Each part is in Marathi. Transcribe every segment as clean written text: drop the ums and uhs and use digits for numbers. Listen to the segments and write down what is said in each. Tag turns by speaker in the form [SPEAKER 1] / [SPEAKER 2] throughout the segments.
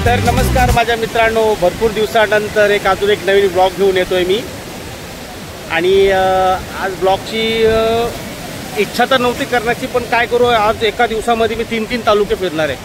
[SPEAKER 1] तर नमस्कार माझ्या मित्रांनो, भरपूर दिवसानंतर अजून एक नवीन ब्लॉग घेऊन येतोय मी। आणि आज ब्लॉगची इच्छा तर नव्हती करण्याची, पण काय करू, आज एका दिवसामध्ये मी 3 तालुके फिरणार आहे।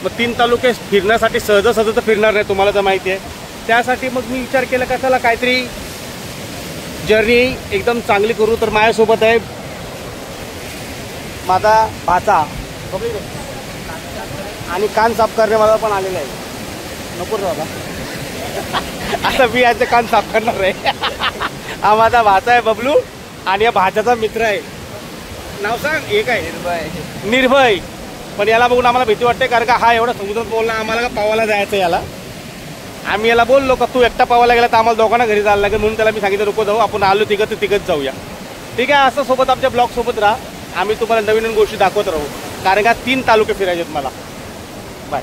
[SPEAKER 1] मग 3 तालुके फिरण्यासाठी सहज तर फिरणार नाही, तुम्हाला तर माहिती आहे। त्यासाठी मग मी विचार केला का चला काहीतरी जर्नी एकदम चांगली करू। तर माझ्यासोबत आहे माझा भाचा आणि कान साफ करणे मला पण आलेला आहे। नको रे बाबा, आता मी याचे कान साफ करणार आहे। हा माझा भाचा आहे बबलू आणि या भाच्याचा मित्र आहे। नाव सांग, एक आहे निर्भय। पण याला बघून आम्हाला भीती वाटते, कारण का हा एवढा समुद्रात बोलला, आम्हाला का पावाला जायचं याला। आम्ही याला बोललो का तू एकटा पावाला गेला तर आम्हाला दोघांना घरी जायला लागेल, म्हणून त्याला मी सांगितलं नको जाऊ, आपण आलो तिघच जाऊया। ठीक आहे, असं सोबत आमच्या ब्लॉग सोबत राहा, आम्ही तुम्हाला नवीन नवीन गोष्टी दाखवत राहू, कारण का 3 तालुके फिरायचे आहेत मला। बाय।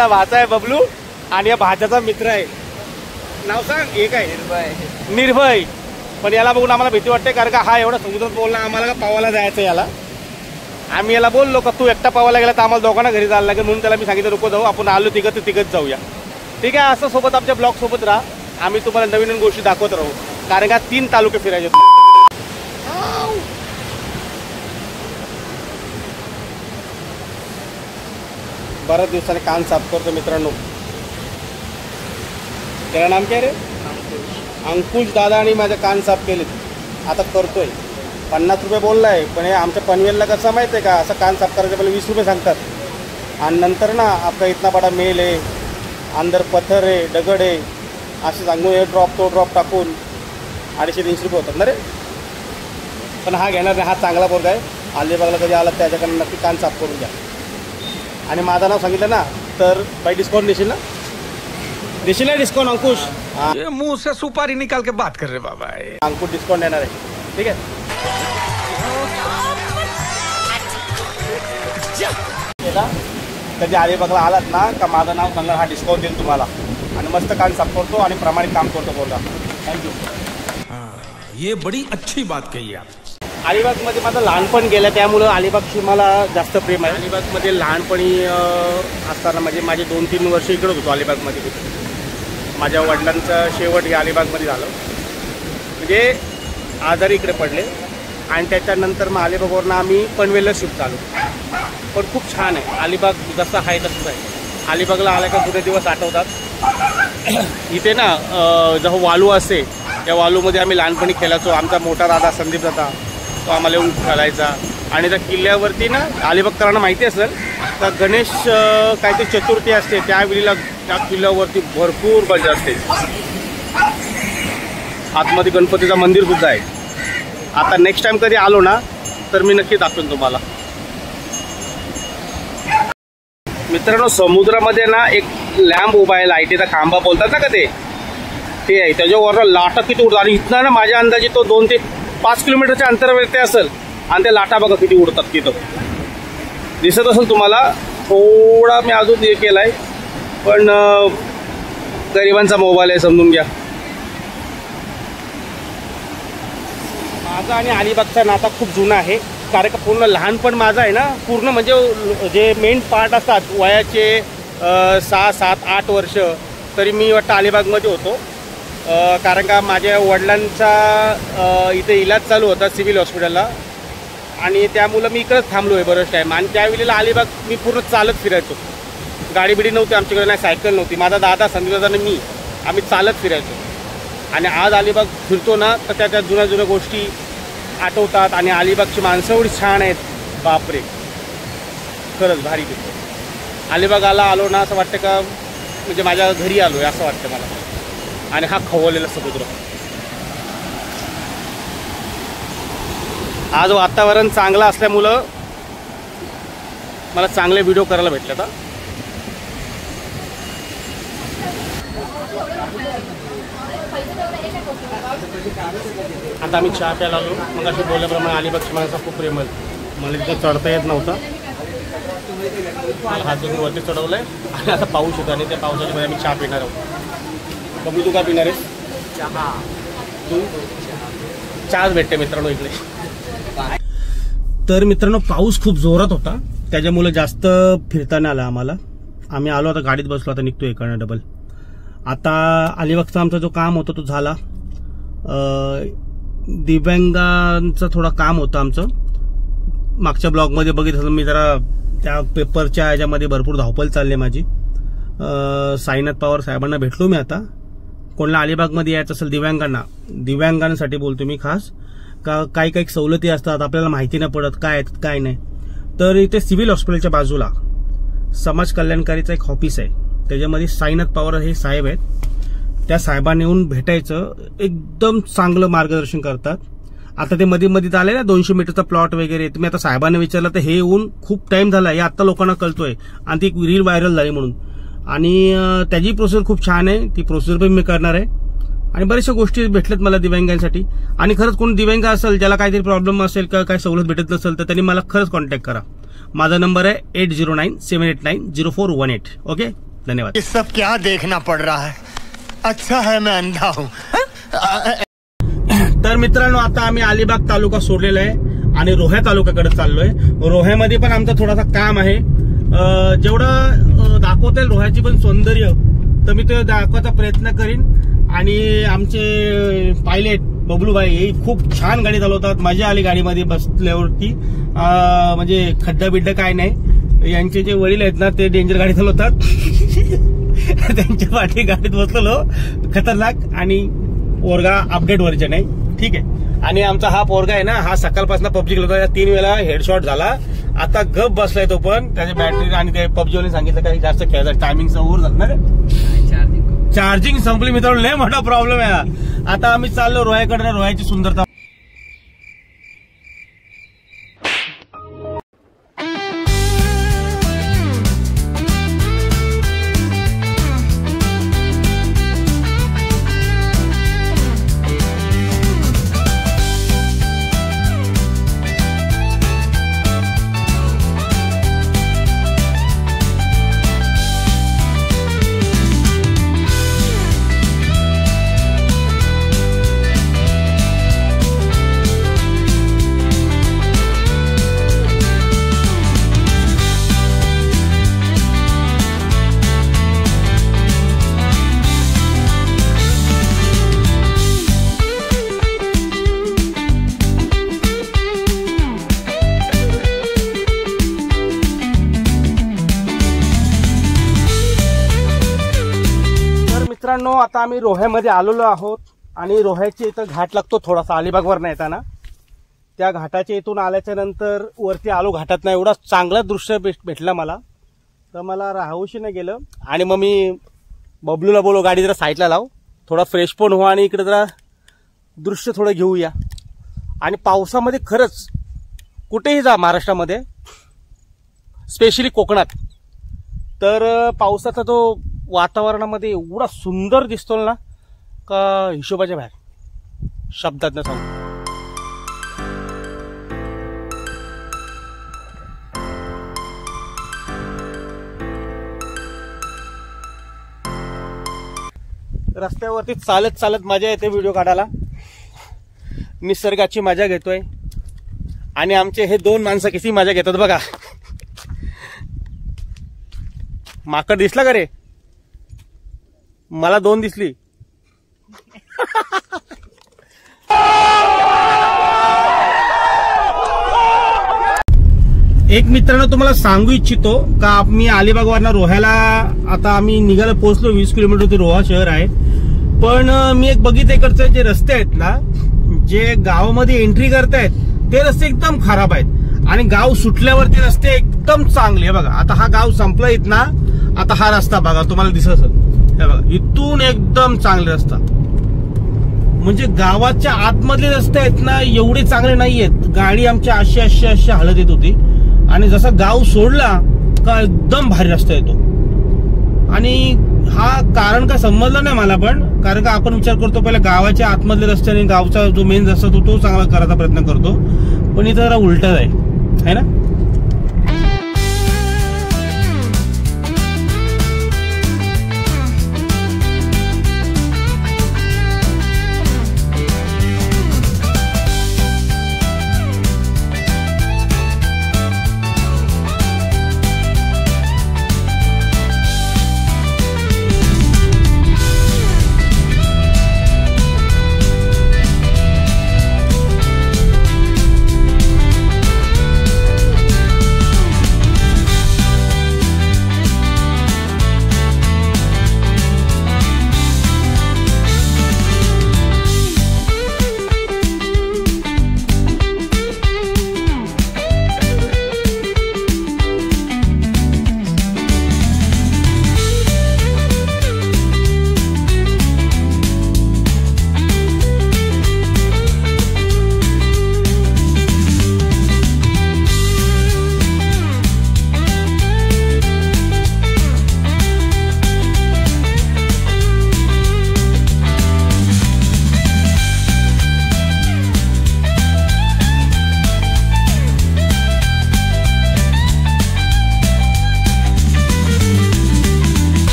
[SPEAKER 1] भाचा आहे बबलू आणि या भाच्याचा मित्र आहे। नाव सांग, एक आहे निर्भय। पण याला बघून आम्हाला भीती वाटते, कारण का हा एवढा समुद्रात बोलला, आम्हाला का पावाला जायचं याला। आम्ही याला बोललो का तू एकटा पावाला गेला तर आम्हाला दोघांना घरी जायला लागेल, म्हणून त्याला मी सांगितलं नको जाऊ, आपण आलो तिघच जाऊया। ठीक आहे, असं सोबत आमच्या ब्लॉग सोबत राहा, आम्ही तुम्हाला नवीन नवीन गोष्टी दाखवत राहू, कारण का 3 तालुके फिरायचे आहेत। बऱ्याच दिवसाने कान साफ करतो मित्रांनो। त्याला नाम काय रे? अंकुश दादा आणि माझे कान साफ केलेत, आता करतोय। 50 रुपये बोललाय, पण हे आमच्या पनवेलला कसं माहिती आहे का, असं कान साफ करायचं पहिले 20 रुपये सांगतात, आणि नंतर ना आपका इतना बडा मेल आहे, अंदर पत्थर आहे, दगड आहे, असे सांगून हे तो ड्रॉप टाकून 250-300 रुपये होतात ना रे। पण हा घेणार नाही, हा चांगला पोरगा आहे। अलिबागला कधी आला त्याच्याकडे नक्की कान साफ करून घ्या, आणि माझं नाव सांगितलं ना तर बाई डिस्काउंट देशील ना? देशील ना डिस्काउंट अंकुश?
[SPEAKER 2] ये मुंह से सुपारी निकाल के बात कर रहे बाबा।
[SPEAKER 1] अंकुश डिस्काउंट देणार आहे, ठीक आहे। कधी अलिबागला आलात ना का माझं नाव सांगणार, हा डिस्काउंट देईल तुम्हाला, आणि मस्त कान साफ करतो आणि प्रामाणिक काम करतो बोलला। थँक्यू।
[SPEAKER 2] ये बड़ी अच्छी बात कही आप।
[SPEAKER 1] अलिबागमध्ये माझं लहानपण गेलं, त्यामुळं अलिबागशी मला जास्त प्रेम आहे। अलिबागमध्ये लहानपणी असताना म्हणजे माझे 2-3 वर्ष इकडंच होतो अलिबागमध्ये। माझ्या वडिलांचं शेवट हे अलिबागमध्ये झालं, म्हणजे आजारी इकडे पडले, आणि त्याच्यानंतर मग अलिबागवरनं आम्ही पनवेलला शिफ्ट झालो। पण खूप छान आहे अलिबाग, जसं आहे तसंच आहे। अलिबागला आल्या का जुने दिवस आठवतात। इथे ना जेव्हा वालू असते त्या वालूमध्ये आम्ही लहानपणी खेळायचो। आमचा मोठा दादा संदीप दादा तो आम्हाला येऊन खेळायचा, आणि त्या किल्ल्यावरती ना अलिबागकरांना माहिती असेल तर गणेश काहीतरी चतुर्थी असते, त्यावेळेला त्या किल्ल्यावरती भरपूर मजा असते। आतमध्ये गणपतीचं मंदिर सुद्धा आहे। आता नेक्स्ट टाइम कधी आलो ना तर मी नक्की दाखवेन तुम्हाला। मित्रांनो, समुद्रामध्ये ना एक लॅम्प उभा आहे, लाईटीचा खांबा बोलतात ना का, ते आहे। त्याच्यावर लाटा किती उडतात, आणि इथनं ना माझ्या अंदाजे तो 2 ते 5 किलोमीटरच्या अंतरावरती असेल, आणि त्या लाटा बघा किती उडतात तिथं, दिसत असेल तुम्हाला। थोडा मी अजून हे केला आहे, पण गरिबांचा मोबाईल आहे, समजून घ्या। माझा आणि अलिबागचा नाता खूप जुना आहे, कारण का पूर्ण लहानपण माझं आहे ना, पूर्ण म्हणजे जे मेन पार्ट असतात वयाचे 6, 7, 8 वर्ष तरी मी वाटतं अलिबागमध्ये होतो, कारण का माझ्या वडिलांचा इथे इलाज चालू होता सिव्हिल हॉस्पिटलला, आणि त्यामुळं मी इकडंच थांबलो आहे बरंच टाईम। आणि त्यावेळेला अलिबाग मी पूर्ण चालत फिरायचो, गाडी बिडी नव्हती आमच्याकडे, नाही सायकल नव्हती। माझा दादा संदीप दादा आणि मी आम्ही चालत फिरायचो, आणि आज अलिबाग फिरतो ना तर त्या जुन्या गोष्टी आठवतात, आणि अलिबागची माणसं एवढी छान आहेत, बापरे खरंच भारी दिसतं। अलिबागला आलो ना असं वाटतं का म्हणजे माझ्या घरी आलो आहे असं वाटतं मला, आणि हा खवळलेला समुद्र। आज वातावरण चांगलं असल्यामुळं मला चांगले व्हिडिओ करायला भेटले. आता आम्ही चहा प्यायला आलो. मग अशी बोलल्याप्रमाणे अलिबागची माणसं खूप प्रेमळ. मला तिथं चढता येत नव्हता. हात धुवून वरती चढवलं आहे आणि आता पाऊस होता आणि त्या पावसाच्या मध्ये आम्ही चहा पिणार आहोत. बघू तू काय पिणार आहेस? चहा. तू? चहाच भेटते मित्रांनो इकडे. तर मित्रांनो पाऊस खूप जोरात होता, त्याच्यामुळे जास्त फिरता नाही आला आम्हाला. आम्ही आलो, आता गाडीत बसलो, आता निघतो इकडनं डबल. आता अलिबागचा आमचा जो काम होता तो झाला. दिव्यांगांचं थोडं काम होतं आमचं. मागच्या ब्लॉगमध्ये बघितलं मी, जरा त्या पेपरच्या ह्याच्यामध्ये भरपूर धावपळ चालली माझी. साईनाथ पवार साहेबांना भेटलो मी. आता कोणाला अलिबागमध्ये यायचं असेल दिव्यांगांसाठी बोलतो मी खास, का काही काही सवलती असतात आपल्याला माहिती नाही पडत काय काय नाही. तर इथे सिव्हिल हॉस्पिटलच्या बाजूला समाज कल्याणकारीचं एक ऑफिस आहे, त्याच्यामध्ये साईनाथ पवार हे साहेब आहेत. त्या साहेबांनी येऊन भेटायचं, एकदम चांगलं मार्गदर्शन करतात. आता ते मध्ये मध्ये आले ना 200 मीटरचा प्लॉट वगैरे. तुम्ही आता साहेबांना विचारलं तर हे येऊन खूप टाइम झाला, हे आता लोकांना कळतोय आणि ती एक रील व्हायरल झाली म्हणून. आणि त्याची प्रोसेस खूप छान आहे, ती प्रोसेस पण मी करणार आहे. आणि बऱ्याचशा गोष्टी भेटल्यात मला दिव्यांगांसाठी. आणि खरंच कोणी दिव्यांग असेल, ज्याला काहीतरी प्रॉब्लेम असेल का काही सवलत भेटत नसेल तर त्यांनी मला खरंच कॉन्टॅक्ट करा. माझा नंबर आहे 8097890418. ओके, धन्यवाद.
[SPEAKER 3] ये सब क्या देखना पड़ रहा है? अच्छा है मैं अंधा हूं.
[SPEAKER 1] तर मित्रांनो आता आम्ही अलिबाग तालुका सोडलेला आहे आणि रोहा तालुक्याकडे चाललोय. रोह्यामध्ये पण आमचं थोडासा काम आहे. जेवढं दाखवता येईल रोह्याची पण सौंदर्य तर मी ते दाखवायचा प्रयत्न करीन. आणि आमचे पायलट बबलूभाई खूप छान गाडी चालवतात. मजा आली गाडीमध्ये बसल्यावरती. म्हणजे खड्डा बिड्डा काय नाही. यांचे जे वडील आहेत ना ते डेंजर गाडी चालवतात. त्यांच्या पाठी गाडीत बसलो, खतरनाक. आणि पोरगा अपडेट व्हर्जन आहे, ठीक आहे. आणि आमचा हा पोरगा आहे ना, हा सकाळपासून पबजी खेळत होता. 3 वेळा हेडशॉट झाला. आता गप बसलाय तो पण. त्याची बॅटरी आणि ते पबजीवाले सांगितलं काही जास्त खेळायचं टायमिंग ओव्हर झालं ना रे. चार्जिंग संपली मित्रांनो, लय मोठा प्रॉब्लेम आहे. आता आम्ही चाललो रोह्याकडे. रोह्याची सुंदरता मित्रांनो, आता आम्ही रोह्यामध्ये आलेलो आहोत. आणि रोह्याच्या इथं घाट लागतो थोडासा अलिबागवर नाही येताना. त्या घाटाच्या इथून आल्याच्या नंतर वरती आलो घाटात. नाही एवढा चांगला दृश्य भेटला मला, तर मला राहूशी नाही गेलं. आणि मग मी बबलूला बोलो गाडी जरा साईडला लाव, थोडा फ्रेश पण हो आणि इकडे जरा दृश्य थोडं घेऊया. आणि पावसामध्ये खरंच कुठेही जा महाराष्ट्रामध्ये, स्पेशली कोकणात, तर पावसाचा तो वातावरणामध्ये एवढा सुंदर दिसतो ना का हिशोबाच्या बाहेर, शब्दात न सांगू. रस्त्यावरती चालत चालत मजा येते व्हिडिओ काढायला. निसर्गाची मजा घेतोय. आणि आमचे हे 2 माणसं किती मजा घेतात बघा. माकड दिसला का रे? मला 2 दिसली. एक मित्रांनो तुम्हाला सांगू इच्छितो का मी अलिबागवरनं रोह्याला आता आम्ही निघायला पोहोचलो. 20 किलोमीटर ते रोहा शहर आहे. पण मी एक बघितलं इकडचे जे रस्ते आहेत ना, जे गावामध्ये एंट्री करतायत ते रस्ते एकदम खराब आहेत. आणि गाव सुटल्यावरती रस्ते एकदम चांगले. बघा आता हा गाव संपला इथं ना, आता हा रस्ता बघा तुम्हाला दिसत असेल. हे बघा इथून एकदम चांगले रस्ता. म्हणजे गावाच्या आतमधले रस्ते आहेत ना एवढे चांगले नाहीयेत. गाडी आमच्या अशी हलत येत होती. आणि जसा गाव सोडला का एकदम भारी रस्ता येतो. आणि हा कारण का समजलं नाही मला पण, कारण का आपण विचार करतो पहिला गावाच्या आतमधले रस्त्याने गावचा जो मेन रस्ता तो चांगला करायचा प्रयत्न करतो, पण इथं जरा उलटच आहे ना.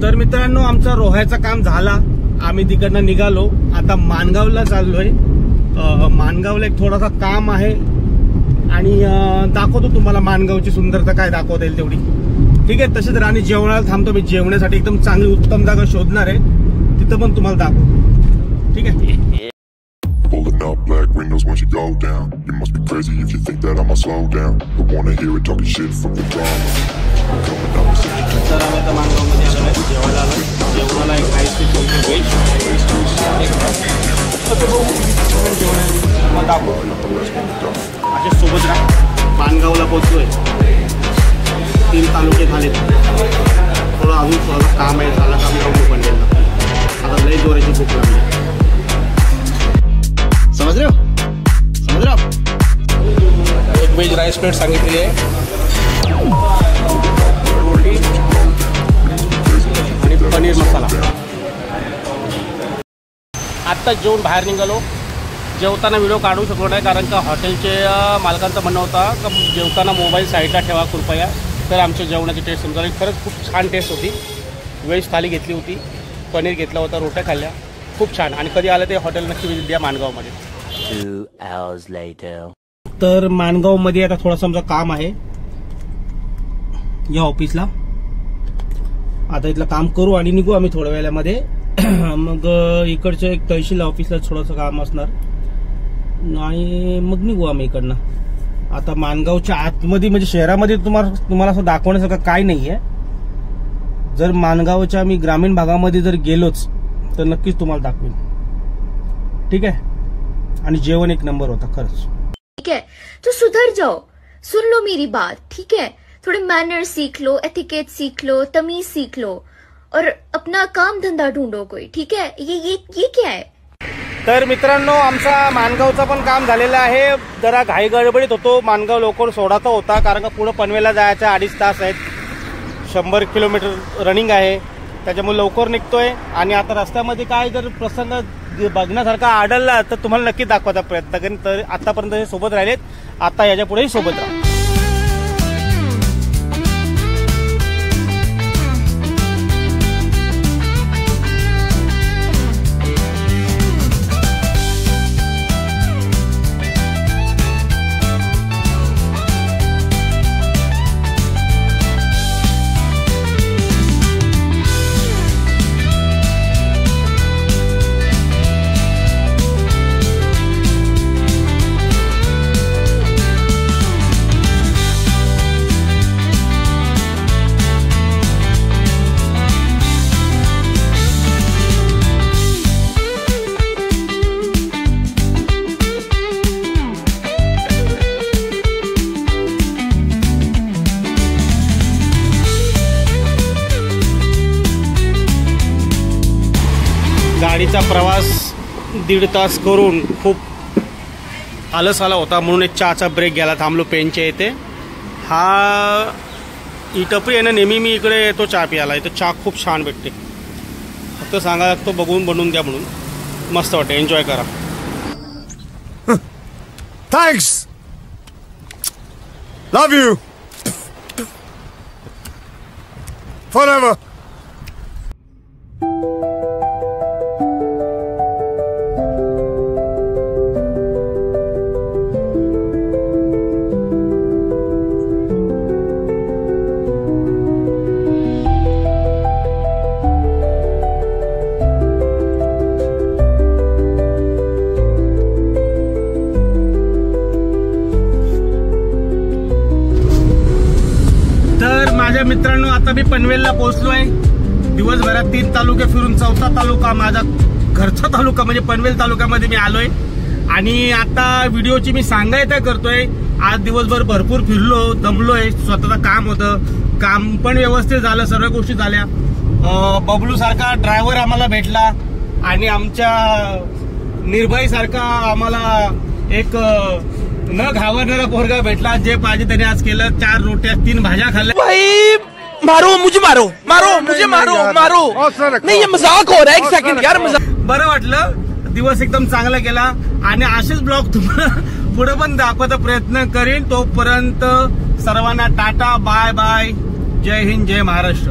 [SPEAKER 1] तर मित्रांनो, आमचा रोह्याचं काम झाला, आम्ही तिकडनं निघालो. आता माणगावला चाललोय. माणगावला एक थोडासा काम आहे आणि दाखवतो तुम्हाला माणगावची सुंदरता काय दाखवता येईल तेवढी. ठीक आहे. तसेच राणी जेवणाला थांबतो मी, जेवण्यासाठी एकदम चांगली उत्तम जागा शोधणार आहे, तिथं पण तुम्हाला दाखवतो. ठीक आहे.
[SPEAKER 4] Pulling up black windows once you go down. You must be crazy if you think that I'ma slow down. Don't wanna hear it talking shit from the drama. Coming up with
[SPEAKER 1] तर आम्ही आता माणगावमध्ये आलो आहे, जेवायला आलो. जेवणाला एक राईस वेज जेवण दाखवतो. असे सोबत राहा. माणगावला पोहोचलोय. 3 तालुके झाले. थोडं अजून थोडं काम आहे, झालं काम करून पडलेलं. आता लई जोराची भूक लागली. समज रहे हो. एक वेज राईस प्लेट सांगितलेली आहे, रोटी आणि पनीर मसाला. आत्ता जेवून बाहेर निघालो. जेवताना व्हिडिओ काढू शकलो नाही, कारण का हॉटेलचे मालकांचं म्हणणं होता का जेवताना मोबाईल साईडला ठेवा कृपया. तर आमच्या जेवणाची टेस्ट समजा खरंच खूप छान टेस्ट होती. व्हेज थाली घेतली होती, पनीर घेतला होता, रोट्या खाल्ल्या, खूप छान. आणि कधी आलं ते हॉटेल नक्की विजिट द्या माणगावमध्ये.
[SPEAKER 5] 2 hours later.
[SPEAKER 1] तर माणगावमध्ये आता थोडंसं आमचं काम आहे या ऑफिसला. आता इथलं काम करू आणि निघू आम्ही थोड्या वेळामध्ये. मग इकडच्या एक तहसील ऑफिसला थोडंसं काम असणार आणि मग निघू आम्ही इकडनं. आता माणगावच्या आतमध्ये म्हणजे शहरामध्ये तुम्हाला असं दाखवण्यासारखं काय नाहीये. जर माणगावच्या मी ग्रामीण भागामध्ये जर गेलोच तर नक्कीच तुम्हाला दाखवेन. ठीक आहे. आणि जेवण एक नंबर होता खरंच.
[SPEAKER 6] ठीक है, तो सुधर जाओ, सुन लो मेरी बात. ठीक है, थोड़े मैनर्स सीख लो, एथिकेट सीख लो, तमीज सीख लो और अपना काम धंधा ढूंढो कोई. ठीक है. ये क्या है.
[SPEAKER 1] तर मित्रांनो, आमचा माणगावचं पण काम झालेलं आहे. जरा घाई गडबडीत होतो. माणगाव लवकर सोडायचा होता, कारण का पुढे पनवेलला जायचं 2.5 तास आहेत. 100 किलोमीटर रनिंग आहे, त्याच्यामुळे लवकर निघतोय. आणि आता रस्त्यामध्ये काय जर प्रसंग बघण्यासारखा आढळला तर तुम्हाला नक्की दाखवायचा प्रयत्न करेन. तर आतापर्यंत हे सोबत राहिलेत, आता याच्या पुढेही सोबत राहा. गाडीचा प्रवास 1.5 तास करून खूप आलस आला होता, म्हणून एक चहाचा ब्रेक घ्यायला थांबलो पेनच्या इथे. ही टपरी आहे ना, नेहमी मी इकडे येतो चहा प्यायला. इथं चहा खूप छान भेटते. फक्त सांगा लागतो बघून बनवून द्या म्हणून. मस्त वाटते, एन्जॉय करा.
[SPEAKER 3] Thanks. Love you. Forever.
[SPEAKER 1] तर माझ्या मित्रांनो, आता मी पनवेलला पोहोचलोय. दिवसभरात 3 तालुके फिरून 4था तालुका माझा घरचा तालुका म्हणजे पनवेल तालुक्यामध्ये मी आलोय. आणि आता व्हिडिओची मी सांगायचं करतोय. आज दिवसभर भरपूर फिरलो, दमलोय. स्वतःचं काम होतं, काम पण व्यवस्थित झालं, सर्व गोष्टी झाल्या. बबलू सारखा ड्रायव्हर आम्हाला भेटला आणि आमच्या निर्भय सारखा आम्हाला एक न घाबरणारा पोरगा भेटला. जे पाहिजे त्याने आज केलं. 4 रोट्या 3 भाज्या खाल्ल्या.
[SPEAKER 7] भाई मारो मुझे, मारो मारो मुझे, मारो मारो. नहीं ये मजाक हो रहा है, एक सेकंड यार. मजाक.
[SPEAKER 1] बरं वाटलं, दिवस एकदम चांगला गेला. आणि असेच ब्लॉग तुम्हाला पुढे पण दाखवायचा प्रयत्न करेन. तोपर्यंत सर्वांना टाटा, बाय बाय, जय हिंद, जय महाराष्ट्र.